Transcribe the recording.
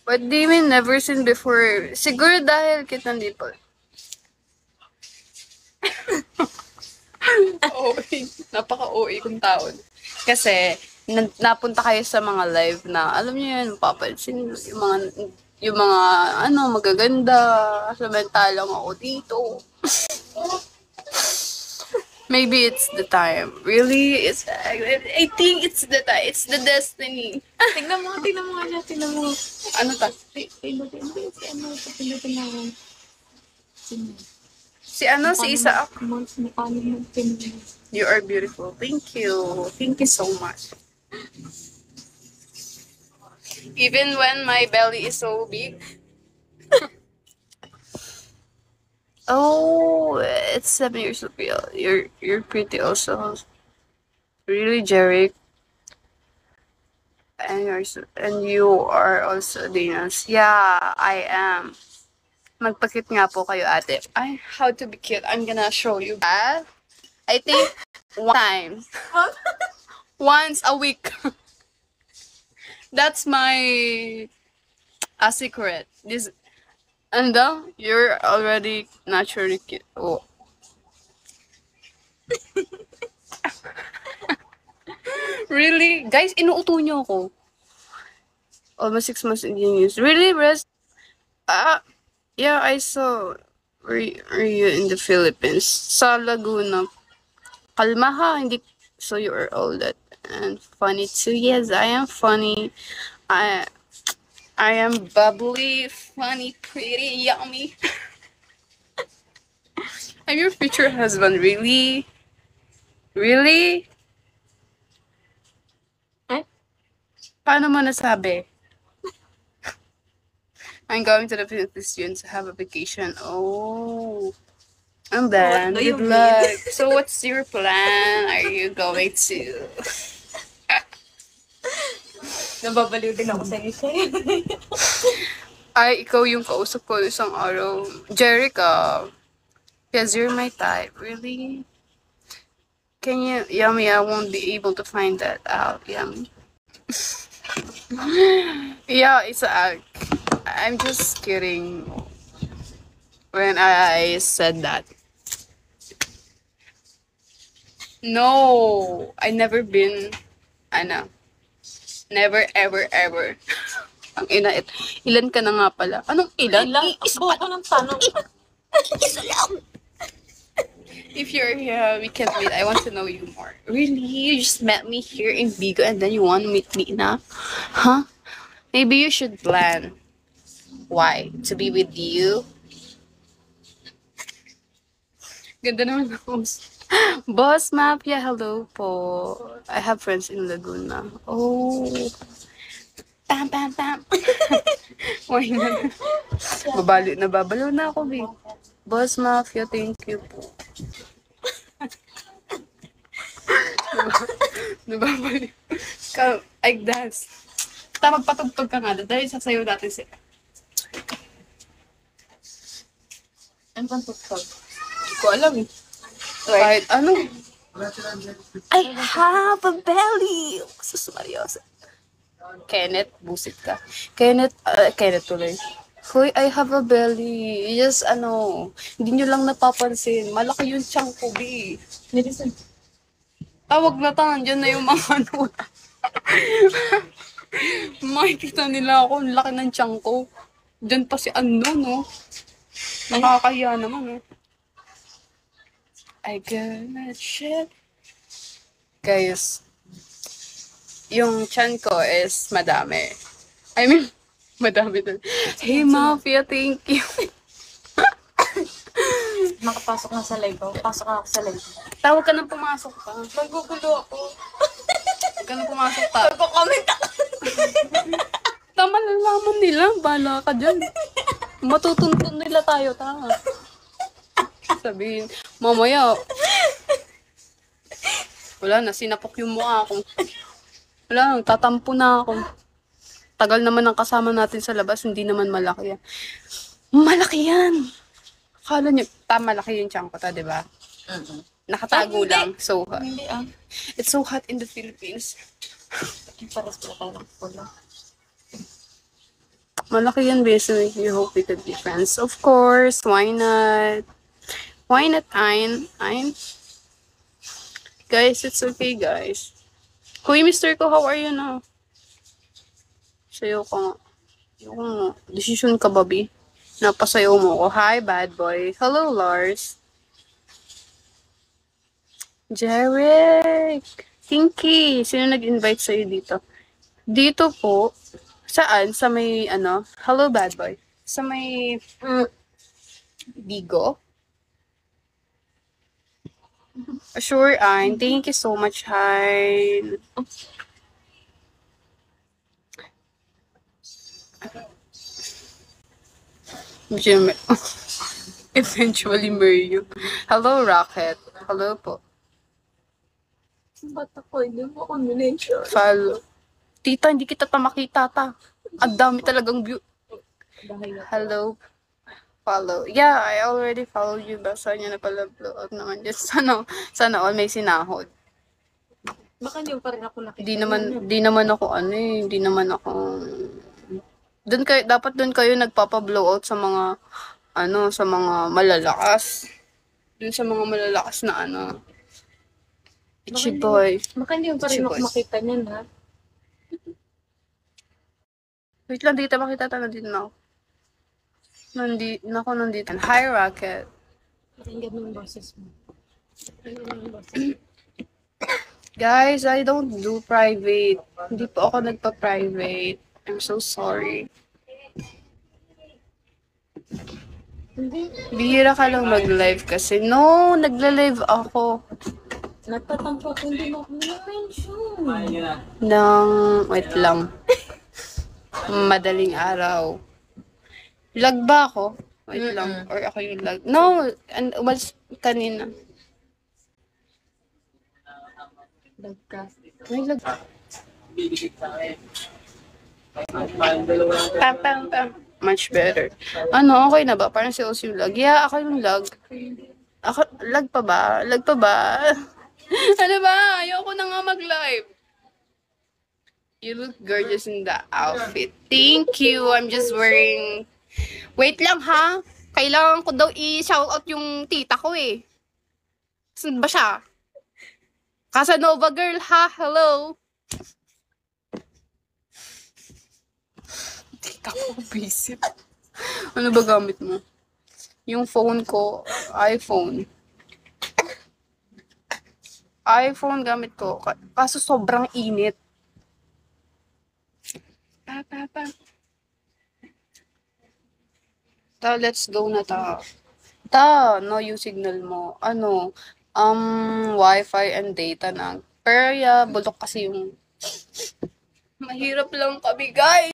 What do you mean never seen before? Siguro dahil kitang dipol. OA. Napaka-OA kong taon. Kasi, napunta kayo sa mga live na, alam niyo yun, papansin yung mga, ano, magaganda, samantalang ako dito. Maybe it's the time. Really? I think it's the time. It's the destiny. Tingnan mo nga niya, tingnan mo. Ano ta? Pindutin mo si ano, pindutin mo. Si ano? Si Isaac? Mukha naman pindutin. You are beautiful. Thank you. Thank you so much. Even when my belly is so big. Oh, it's 7 years old. You're pretty also. Really, Jeric. And you are also Dinas. Yeah, I am. Magpakit nga po kayo, ate. How to be cute? I'm gonna show you that. I think one time. Once a week. That's my secret. And you're already naturally cute. Oh. Really? Guys, inuuto niyo ako. Almost 6 months in use. Really, Rest? Yeah, I saw you in the Philippines. Sa Laguna. Kalma ha, hindi. So you are all that and funny too. Yes, I am funny. I am bubbly, funny, pretty, yummy. I'm your future husband, really? Really? Eh? Paano mo nasabi? I'm going to the Philippines to have a vacation. Oh. And then, What do you good luck. So what's your plan? Are you going to... Nababaliw din ako sa iyo. Ay, ikaw yung kausap ko isang araw. Jerica. Because you're my type. Really? Can you... Yummy, I won't be able to find that out. Yummy. Yeah, it's I'm just kidding when I said that. No, I never been, ano, never, ever, ever. Ang ina, ilan ka na nga pala? Anong ilan? Isko ako ng tanong. If you're here, we can meet. I want to know you more. Really? You just met me here in Vigo and then you want to meet me na? Huh? Maybe you should plan. Why? To be with you? Ganda naman ako. Boss Mafia, hello po. I have friends in Laguna. Oh. Pam, pam, pam. Why na? Babalo na ako, babe. Boss Mafia, thank you po. Nababaliw. Like dance. Magpatugtog ka nga. Dahil sasayaw natin sila. Ano bang tugtog? Hindi ko alam eh. Kahit ano. I have a belly. Sus Mariosa. Kenneth, busit ka. Kenneth tuloy. Hoy, I have a belly. Yes, hindi nyo lang napapansin. Malaki yung tiyan ko, B. Nilisan. Tawag na tangan, dyan na yung mga ano. Makikita nila ako, ang laki ng tiyan ko. Dyan pa si no? Nakakahiya naman, I gonna shit. Guys, yung tiyan ko is madami. I mean, madami dun. Hey, Mafia, thank you. Makapasok na sa live. Pasok ako sa live. Tawag ka nang pumasok pa. Nagugulo ako. Huwag ka nang pumasok pa. Magko-comment ako. Tama lang naman nila. Bala ka dyan. Matutuntun nila tayo, tanga. Sabihin, mamaya, wala na, sinapok yung mukha ko. Wala, tatampo na ako. Tagal naman ang kasama natin sa labas, hindi naman malaki yan. Malaki yan! Akala nyo, malaki yung tiyan ko, diba? Nakatago lang. So hot. Hindi It's so hot in the Philippines. Paras pala tayo ng pula. Malaki yan based on you hope we could be friends. Of course, why not? Why not, Ein? Guys, it's okay, guys. Kuya Mr. Ko, how are you now? Sayo ka nga. Yung decision ka, Bobby. Napasayo mo ko. Hi, bad boy. Hello, Lars. Jeric. Kinky. Sino nag-invite sa'yo dito? Dito po. Saan? Sa may, ano? Hello, bad boy. Sa may, Bigo? Sure, Ayn. Thank you so much, Hein. Jim. Eventually, Mario. Hello, Rocket. Hello po. Ba't ako? Hindi mo ako minensyon. Follow. Tita, hindi kita makita, ta. Ang dami talagang view. Hello. Follow. Yeah, I already followed you. Basta niya na pala vlog naman. Just sana all may sinahod. Baka hindi pa rin ako nakita. Di naman ako hindi naman ako dapat doon kayo nagpapa-blowout sa mga sa mga malalakas. Doon sa mga malalakas na Itchy boy. Baka hindi pa rin ako makita niyan, ha? Wait lang, dito makita tayo. Nandito na ako. Nandito. Hi, Rocket. Pakinggan mo yung boses mo. Guys, I don't do private. Hindi po ako nagpa-private. I'm so sorry. Bihira ka lang mag-live kasi. No, nagla-live ako. Nagtatampo ako, hindi mo ako mention. Wait lang. Madaling araw. Lag ba ako? Wait lang. Or ako yung lag. No, umalis kanina. Lag ka. May lag. Pam. Much better. Okay na ba? Parang si Os yung lag. Yeah, ako yung lag. Lag pa ba? Ano ba? Ayoko na nga mag-live. You look gorgeous in the outfit. Thank you. I'm just wearing... Wait lang ha. Kailangan ko daw i-shoutout yung tita ko eh. Saan ba siya? Casanova girl ha. Hello. Tita ko, busy. Ano ba gamit mo? Yung phone ko, iPhone. iPhone gamit ko. Kaso sobrang init. Let's go na ta. No, yung signal mo. Wi-Fi and data na. Pero bulok kasi yung... Mahirap lang kami, guys.